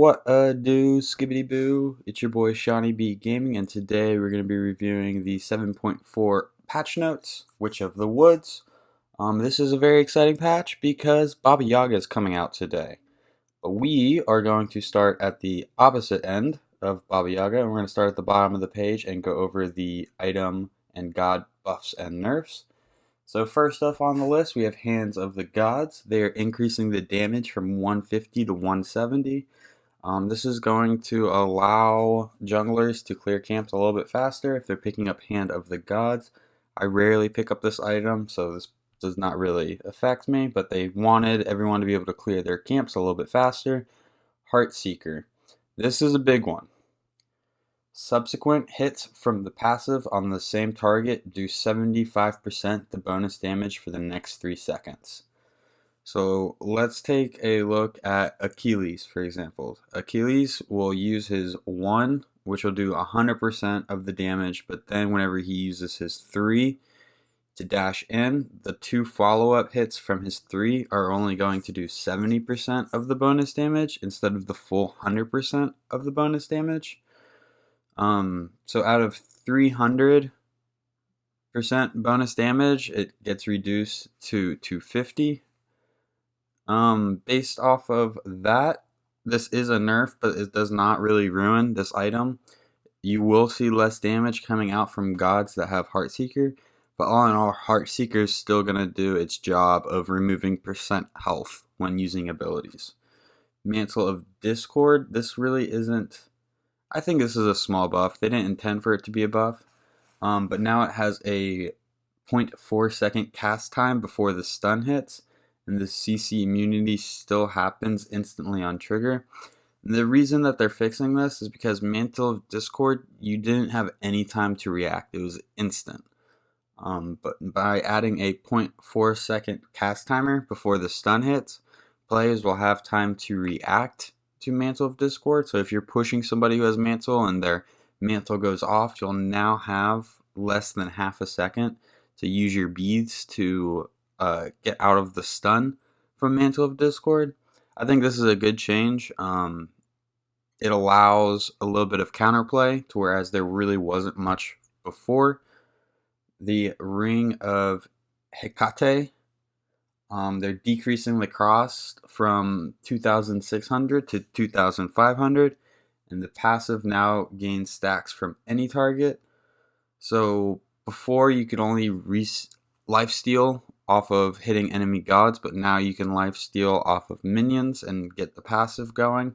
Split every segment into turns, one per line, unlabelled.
What do, skibbity boo? It's your boy SeanyB Gaming, and today we're going to be reviewing the 7.4 patch notes, Witch of the Woods. This is a very exciting patch because Baba Yaga is coming out today. But we are going to start at the opposite end of Baba Yaga, and we're going to start at the bottom of the page and go over the item and god buffs and nerfs. So first up on the list, we have Hands of the Gods. They are increasing the damage from 150 to 170. This is going to allow junglers to clear camps a little bit faster if they're picking up Hand of the Gods. I rarely pick up this item, so this does not really affect me, but they wanted everyone to be able to clear their camps a little bit faster. Heartseeker. This is a big one. Subsequent hits from the passive on the same target do 75% the bonus damage for the next 3 seconds. So let's take a look at Achilles, for example. Achilles will use his 1, which will do 100% of the damage, but then whenever he uses his 3 to dash in, the 2 follow-up hits from his 3 are only going to do 70% of the bonus damage instead of the full 100% of the bonus damage. So out of 300% bonus damage, it gets reduced to 250. Based off of that, this is a nerf, but it does not really ruin this item. You will see less damage coming out from gods that have Heartseeker, but all in all, Heartseeker is still going to do its job of removing percent health when using abilities. Mantle of Discord, this really isn't... I think this is a small buff. They didn't intend for it to be a buff, but now it has a 0.4 second cast time before the stun hits, and the CC immunity still happens instantly on trigger. And the reason that they're fixing this is because Mantle of Discord, you didn't have any time to react. It was instant. But by adding a 0.4 second cast timer before the stun hits, players will have time to react to Mantle of Discord. So if you're pushing somebody who has Mantle and their Mantle goes off, you'll now have less than half a second to use your beads to get out of the stun from Mantle of Discord. I think this is a good change. It allows a little bit of counterplay to whereas there really wasn't much before. The Ring of HECATE, they're decreasing the cost from 2,600 to 2,500, and the passive now gains stacks from any target. So before you could only lifesteal off of hitting enemy gods, but now you can lifesteal off of minions and get the passive going.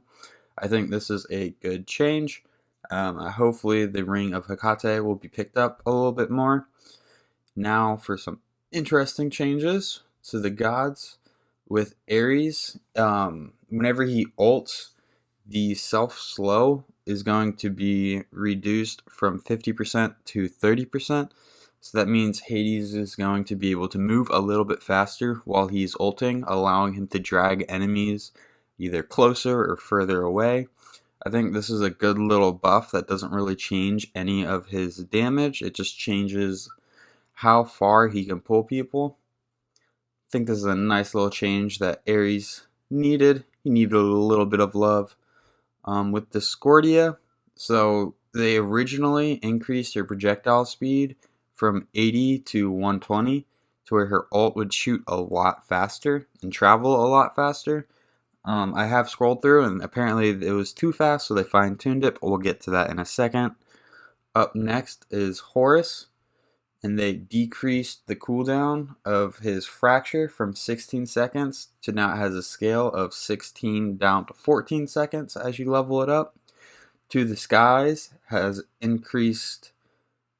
I think this is a good change. Hopefully the Ring of HECATE will be picked up a little bit more. Now for some interesting changes to the gods. With Ares, whenever he ults, the self-slow is going to be reduced from 50% to 30%. So that means Hades is going to be able to move a little bit faster while he's ulting, allowing him to drag enemies either closer or further away. I think this is a good little buff that doesn't really change any of his damage. It just changes how far he can pull people. I think this is a nice little change that Ares needed. He needed a little bit of love. With Discordia, so they originally increased her projectile speed from 80 to 120 to where her ult would shoot a lot faster and travel a lot faster. I have scrolled through and apparently it was too fast, so they fine-tuned it, but we'll get to that in a second. Up next is Horus, and they decreased the cooldown of his fracture from 16 seconds to now it has a scale of 16 down to 14 seconds as you level it up. To the Skies has increased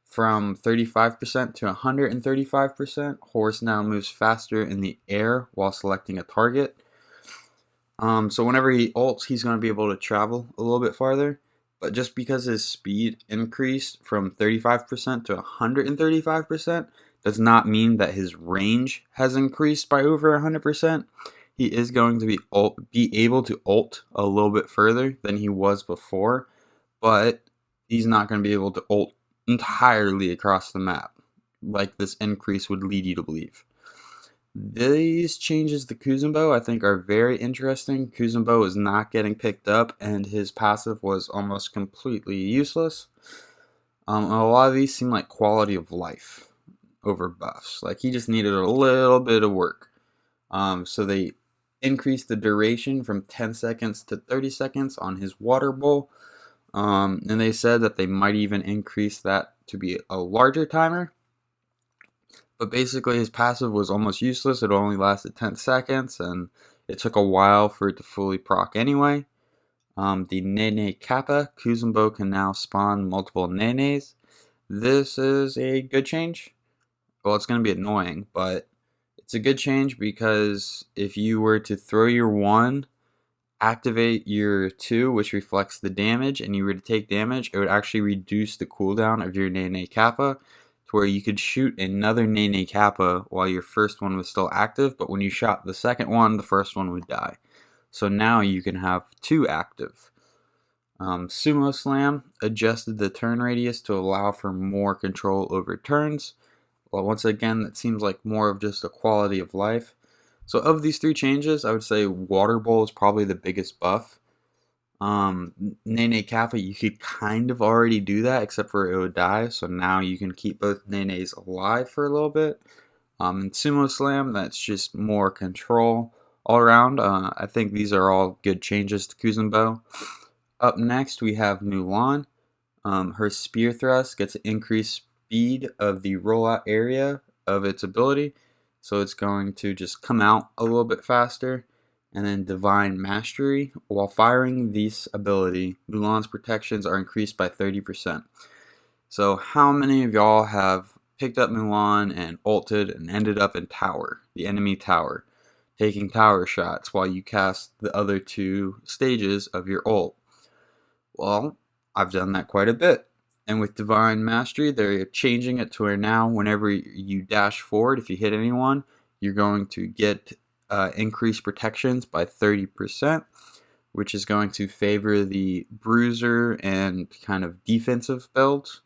from 35% to 135%. Horus now moves faster in the air while selecting a target. So whenever he ults, he's going to be able to travel a little bit farther. But just because his speed increased from 35% to 135% does not mean that his range has increased by over 100%. He is going to be able to ult a little bit further than he was before, but he's not going to be able to ult entirely across the map like this increase would lead you to believe. These changes to Kuzin Bo I think are very interesting. Kuzin Bo is not getting picked up, and his passive was almost completely useless. A lot of these seem like quality of life over buffs. Like he just needed a little bit of work. So they increased the duration from 10 seconds to 30 seconds on his water bowl. And they said that they might even increase that to be a larger timer. But basically his passive was almost useless. It only lasted 10 seconds and it took a while for it to fully proc anyway. The Nene Kappa, Kuzin Bo can now spawn multiple Nenes. This is a good change. Well, it's going to be annoying, but it's a good change because if you were to throw your 1, activate your 2, which reflects the damage, and you were to take damage, it would actually reduce the cooldown of your Nene Kappa to where you could shoot another Nene Kappa while your first one was still active, but when you shot the second one, the first one would die. So now you can have 2 active. Sumo Slam adjusted the turn radius to allow for more control over turns. Well, once again, that seems like more of just a quality of life. So of these 3 changes, I would say Water Bowl is probably the biggest buff. Nene Kappa, you could kind of already do that, except for it would die. So now you can keep both Nenes alive for a little bit. And Sumo Slam, that's just more control all around. I think these are all good changes to Kuzin Bo. Up next, we have Mulan. Her Spear Thrust gets increased speed of the rollout area of its ability, so it's going to just come out a little bit faster. And then Divine Mastery, while firing this ability, Mulan's protections are increased by 30%. So how many of y'all have picked up Mulan and ulted and ended up in tower, the enemy tower, taking tower shots while you cast the other 2 stages of your ult? Well, I've done that quite a bit. And with Divine Mastery, they're changing it to where now whenever you dash forward, if you hit anyone, you're going to get increased protections by 30%, which is going to favor the bruiser and kind of defensive builds.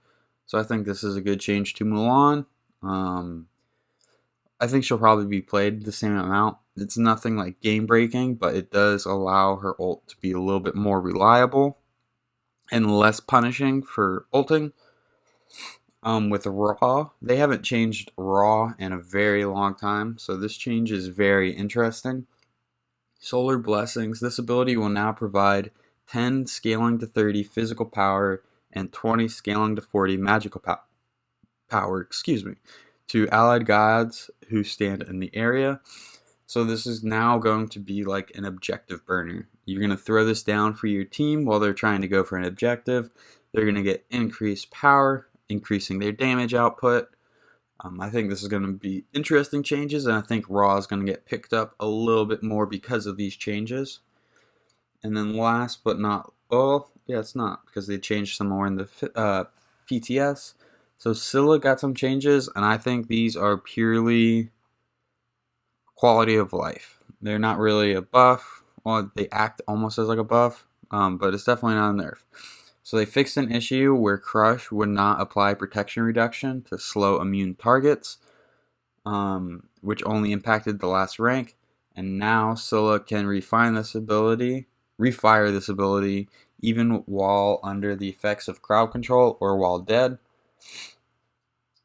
So I think this is a good change to Mulan. I think she'll probably be played the same amount. It's nothing like game breaking, but it does allow her ult to be a little bit more reliable and less punishing for ulting. With Raw, they haven't changed Raw in a very long time, so this change is very interesting. Solar Blessings, this ability will now provide 10 scaling to 30 physical power and 20 scaling to 40 magical power, to allied gods who stand in the area. So this is now going to be like an objective burner. You're going to throw this down for your team while they're trying to go for an objective. They're going to get increased power, increasing their damage output. I think this is going to be interesting changes, and I think Raw is going to get picked up a little bit more because of these changes. And then last but not, it's not, because they changed some more in the PTS. So SCYLLA got some changes, and I think these are purely quality of life. They're not really a buff. Well, they act almost as like a buff, but it's definitely not a nerf. So they fixed an issue where Crush would not apply protection reduction to slow immune targets, which only impacted the last rank. And now SCYLLA can refire this ability even while under the effects of crowd control or while dead.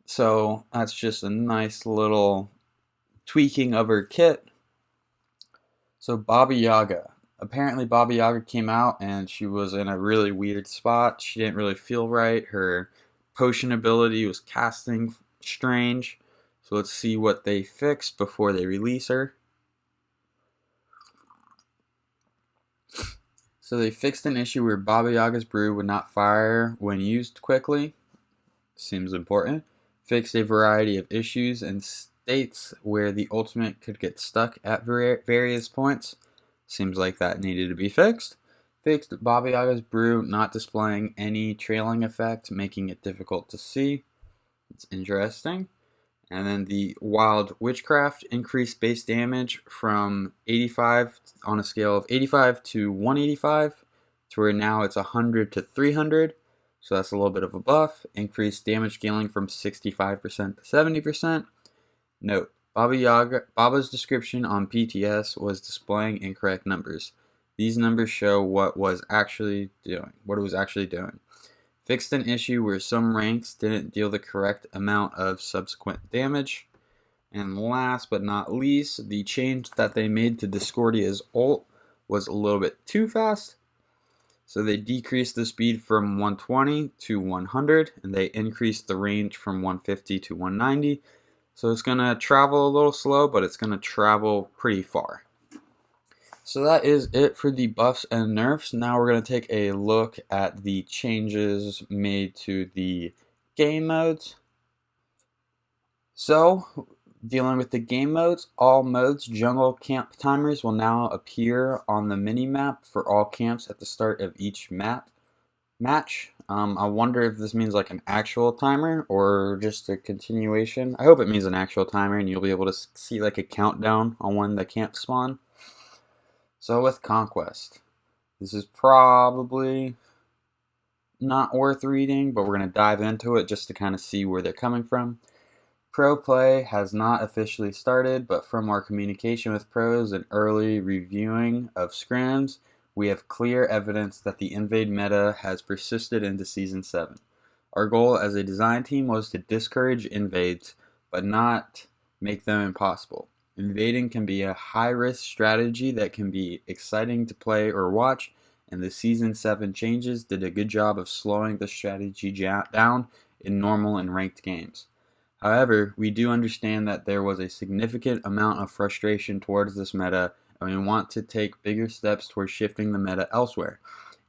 So that's just a nice little tweaking of her kit. So Baba Yaga. Apparently Baba Yaga came out and she was in a really weird spot. She didn't really feel right. Her potion ability was casting strange. So let's see what they fixed before they release her. So they fixed an issue where Baba Yaga's brew would not fire when used quickly. Seems important. Fixed a variety of issues and states where the ultimate could get stuck at various points. Seems like that needed to be fixed. Fixed Baba Yaga's brew not displaying any trailing effect, making it difficult to see. It's interesting. And then the Wild Witchcraft increased base damage from 85 on a scale of 85 to 185 to where now it's 100 to 300. So that's a little bit of a buff. Increased damage scaling from 65% to 70%. Note, Baba's description on PTS was displaying incorrect numbers. These numbers show what it was actually doing. Fixed an issue where some ranks didn't deal the correct amount of subsequent damage. And last but not least, the change that they made to Discordia's ult was a little bit too fast. So they decreased the speed from 120 to 100, and they increased the range from 150 to 190. So it's going to travel a little slow, but it's going to travel pretty far. So that is it for the buffs and nerfs. Now we're going to take a look at the changes made to the game modes. So, dealing with the game modes, all modes jungle camp timers will now appear on the mini-map for all camps at the start of each match. I wonder if this means like an actual timer or just a continuation. I hope it means an actual timer and you'll be able to see like a countdown on when the camps spawn. So with Conquest, this is probably not worth reading, but we're going to dive into it just to kind of see where they're coming from. Pro play has not officially started, but from our communication with pros and early reviewing of scrims, we have clear evidence that the invade meta has persisted into Season 7. Our goal as a design team was to discourage invades, but not make them impossible. Invading can be a high-risk strategy that can be exciting to play or watch, and the Season 7 changes did a good job of slowing the strategy down in normal and ranked games. However, we do understand that there was a significant amount of frustration towards this meta, and we want to take bigger steps towards shifting the meta elsewhere.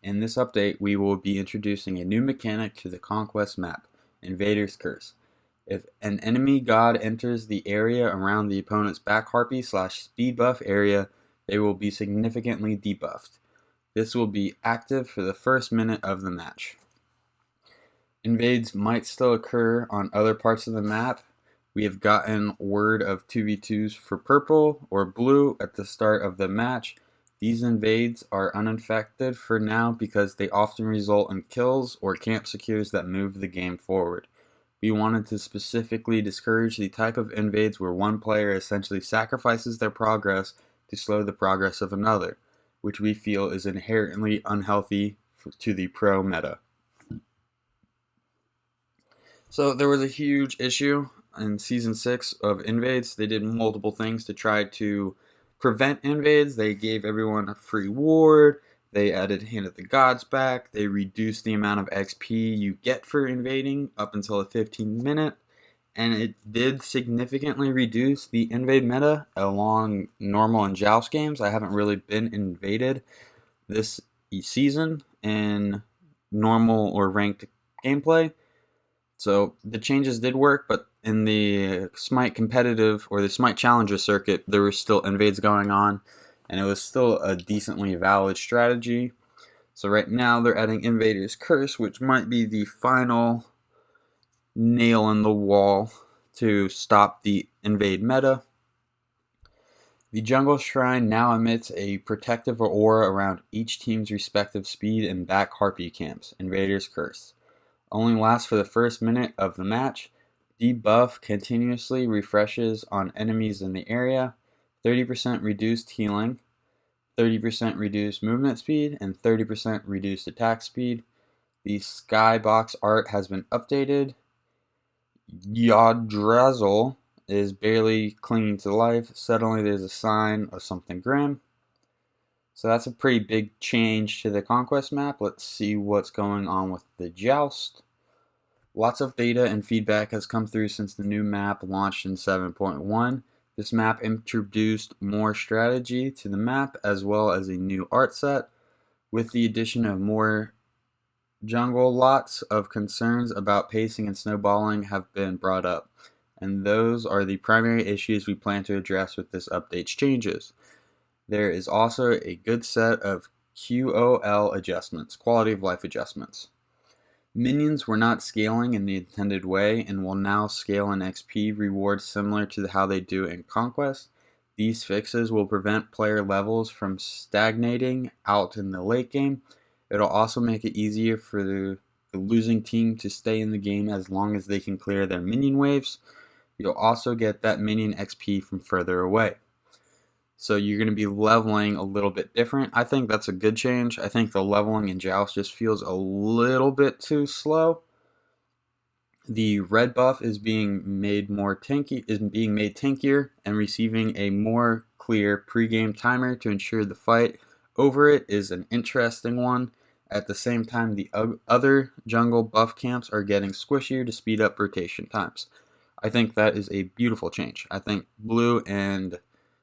In this update, we will be introducing a new mechanic to the Conquest map, Invaders Curse. If an enemy god enters the area around the opponent's back harpy / speed buff area, they will be significantly debuffed. This will be active for the first minute of the match. Invades might still occur on other parts of the map. We have gotten word of 2v2s for purple or blue at the start of the match. These invades are unaffected for now because they often result in kills or camp secures that move the game forward. We wanted to specifically discourage the type of invades where one player essentially sacrifices their progress to slow the progress of another, which we feel is inherently unhealthy to the pro meta. So there was a huge issue in Season 6 of Invades. They did multiple things to try to prevent invades. They gave everyone a free ward. They added Hand of the Gods back. They reduced the amount of XP you get for invading up until a 15-minute. And it did significantly reduce the invade meta along normal and joust games. I haven't really been invaded this season in normal or ranked gameplay. So the changes did work, but in the Smite competitive or the Smite Challenger circuit, there were still invades going on, and it was still a decently valid strategy. So right now they're adding Invaders Curse, which might be the final nail in the wall to stop the invade meta. The Jungle Shrine now emits a protective aura around each team's respective speed and back harpy camps, Invaders Curse. Only lasts for the first minute of the match. Debuff continuously refreshes on enemies in the area. 30% reduced healing, 30% reduced movement speed, and 30% reduced attack speed. The skybox art has been updated. Yggdrasil is barely clinging to life. Suddenly there's a sign of something grim. So that's a pretty big change to the Conquest map. Let's see what's going on with the Joust. Lots of data and feedback has come through since the new map launched in 7.1. This map introduced more strategy to the map as well as a new art set. With the addition of more jungle, lots of concerns about pacing and snowballing have been brought up, and those are the primary issues we plan to address with this update's changes. There is also a good set of QOL adjustments, quality of life adjustments. Minions were not scaling in the intended way and will now scale in XP rewards similar to how they do in Conquest. These fixes will prevent player levels from stagnating out in the late game. It'll also make it easier for the losing team to stay in the game as long as they can clear their minion waves. You'll also get that minion XP from further away. So you're going to be leveling a little bit different. I think that's a good change. I think the leveling in Joust just feels a little bit too slow. The red buff is being made tankier and receiving a more clear pregame timer to ensure the fight over it is an interesting one. At the same time, the other jungle buff camps are getting squishier to speed up rotation times. I think that is a beautiful change. I think blue and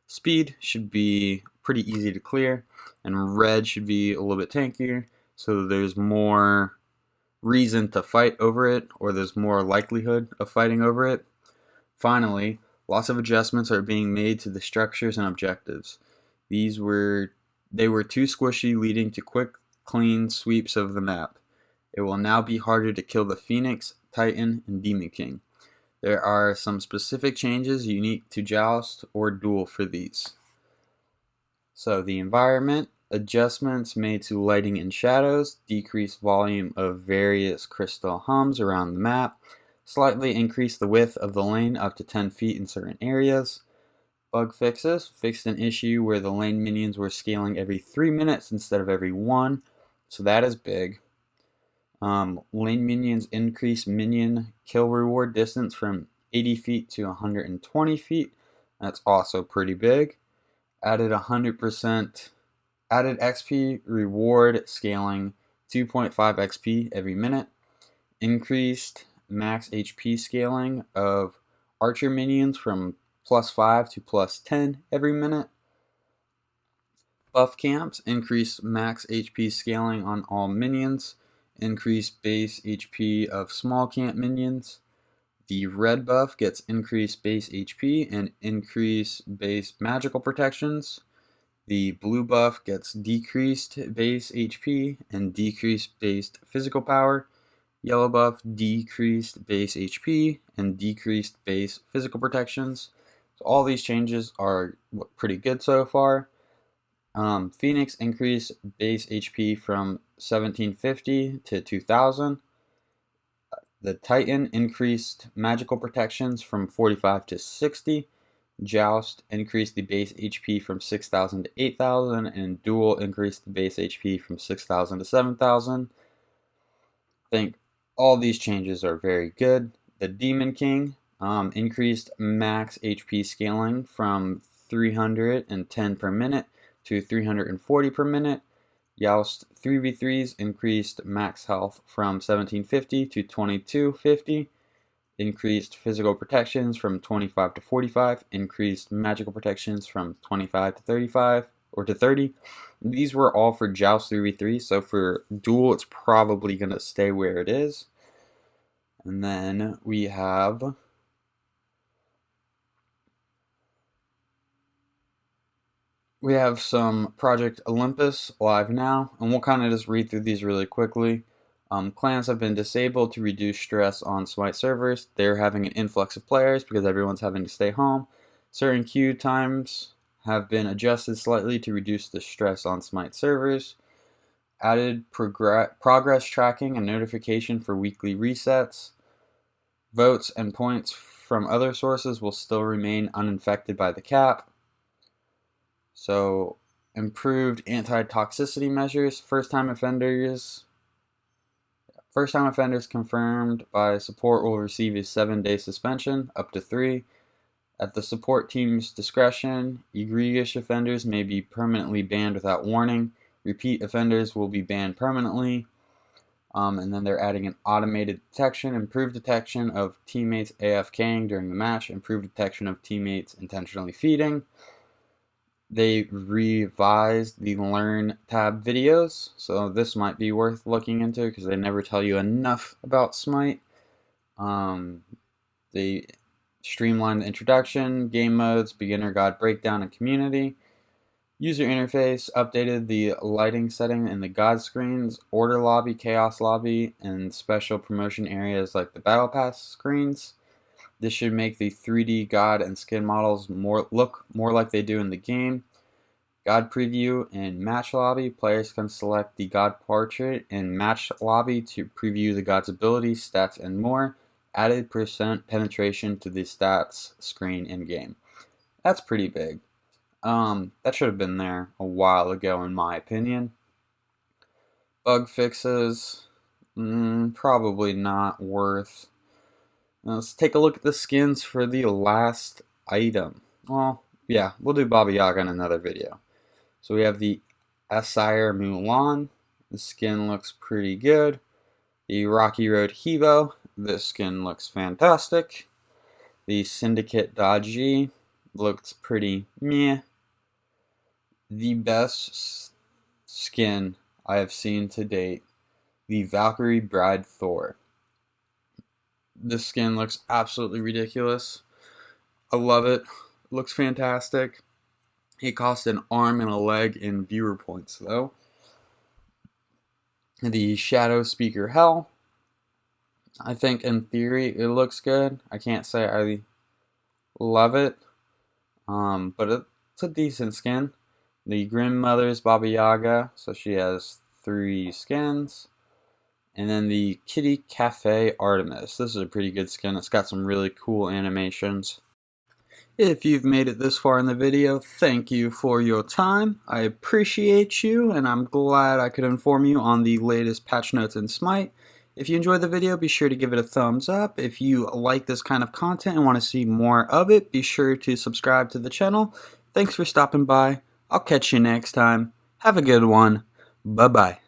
speed should be pretty easy to clear, and red should be a little bit tankier, so there's more reason to fight over it, or there's more likelihood of fighting over it. Finally, lots of adjustments are being made to the structures and objectives. They were too squishy, leading to quick, clean sweeps of the map. It will now be harder to kill the Phoenix, Titan, and Demon King. There are some specific changes unique to Joust or Duel for these. So the environment, adjustments made to lighting and shadows, decreased volume of various crystal hums around the map, slightly increased the width of the lane up to 10 feet in certain areas. Bug fixes, fixed an issue where the lane minions were scaling every 3 minutes instead of every 1, so that is big. Lane minions increase minion kill reward distance from 80 feet to 120 feet. That's also pretty big. Added 100% added XP reward scaling 2.5 XP every minute. Increased max HP scaling of archer minions from +5 to +10 every minute. Buff camps increased max HP scaling on all minions. Increased base HP of small camp minions. The red buff gets increased base HP and increased base magical protections. The blue buff gets decreased base HP and decreased base physical power. Yellow buff decreased base HP and decreased base physical protections. So all these changes are pretty good so far. Phoenix increased base HP from 1750 to 2000. The Titan increased magical protections from 45 to 60. Joust increased the base HP from 6,000 to 8,000, and Duel increased the base HP from 6,000 to 7,000. I think all these changes are very good. The Demon King increased max HP scaling from 310 per minute to 340 per minute. Joust 3v3s increased max health from 1750 to 2250. Increased physical protections from 25 to 45. Increased magical protections from 25 to 35 or to 30. These were all for Joust 3v3, so for Duel it's probably going to stay where it is. And then we have some Project Olympus live now, and we'll kind of just read through these really quickly. Clans have been disabled to reduce stress on Smite servers. They're having an influx of players because everyone's having to stay home. Certain queue times have been adjusted slightly to reduce the stress on Smite servers. Added progress tracking and notification for weekly resets. Votes and points from other sources will still remain unaffected by the cap. So, improved anti-toxicity measures. First-time offenders confirmed by support will receive a 7-day suspension, up to 3. At the support team's discretion, egregious offenders may be permanently banned without warning. Repeat offenders will be banned permanently. And then they're adding an automated detection, improved detection of teammates AFKing during the match, improved detection of teammates intentionally feeding. They revised the Learn tab videos, so this might be worth looking into because they never tell you enough about Smite. They streamlined the introduction, game modes, beginner guide breakdown, and community. User interface updated the lighting setting in the god screens, order lobby, chaos lobby, and special promotion areas like the battle pass screens. This should make the 3D god and skin models look more like they do in the game. God preview in match lobby. Players can select the god portrait in match lobby to preview the god's abilities, stats, and more. added percent penetration to the stats screen in game. That's pretty big. That should have been there a while ago, in my opinion. Bug fixes, probably not worth. Now let's take a look at the skins for the last item. Well, yeah, we'll do Baba Yaga in another video. So we have the Aesir Mulan. The skin looks pretty good. The Rocky Road Hebo. This skin looks fantastic. The Syndicate Da Ji looks pretty meh. The best skin I have seen to date, the Valkyrie Bride Thor. This skin looks absolutely ridiculous. I love it. It looks fantastic. It costs an arm and a leg in viewer points, though. The Shadow Speaker Hel. I think in theory it looks good. I can't say I love it, but it's a decent skin. The Grandmother's Baba Yaga, so she has 3 skins. And then the Kitty Cafe Artemis. This is a pretty good skin. It's got some really cool animations. If you've made it this far in the video, thank you for your time. I appreciate you, and I'm glad I could inform you on the latest patch notes in Smite. If you enjoyed the video, be sure to give it a thumbs up. If you like this kind of content and want to see more of it, be sure to subscribe to the channel. Thanks for stopping by. I'll catch you next time. Have a good one. Bye-bye.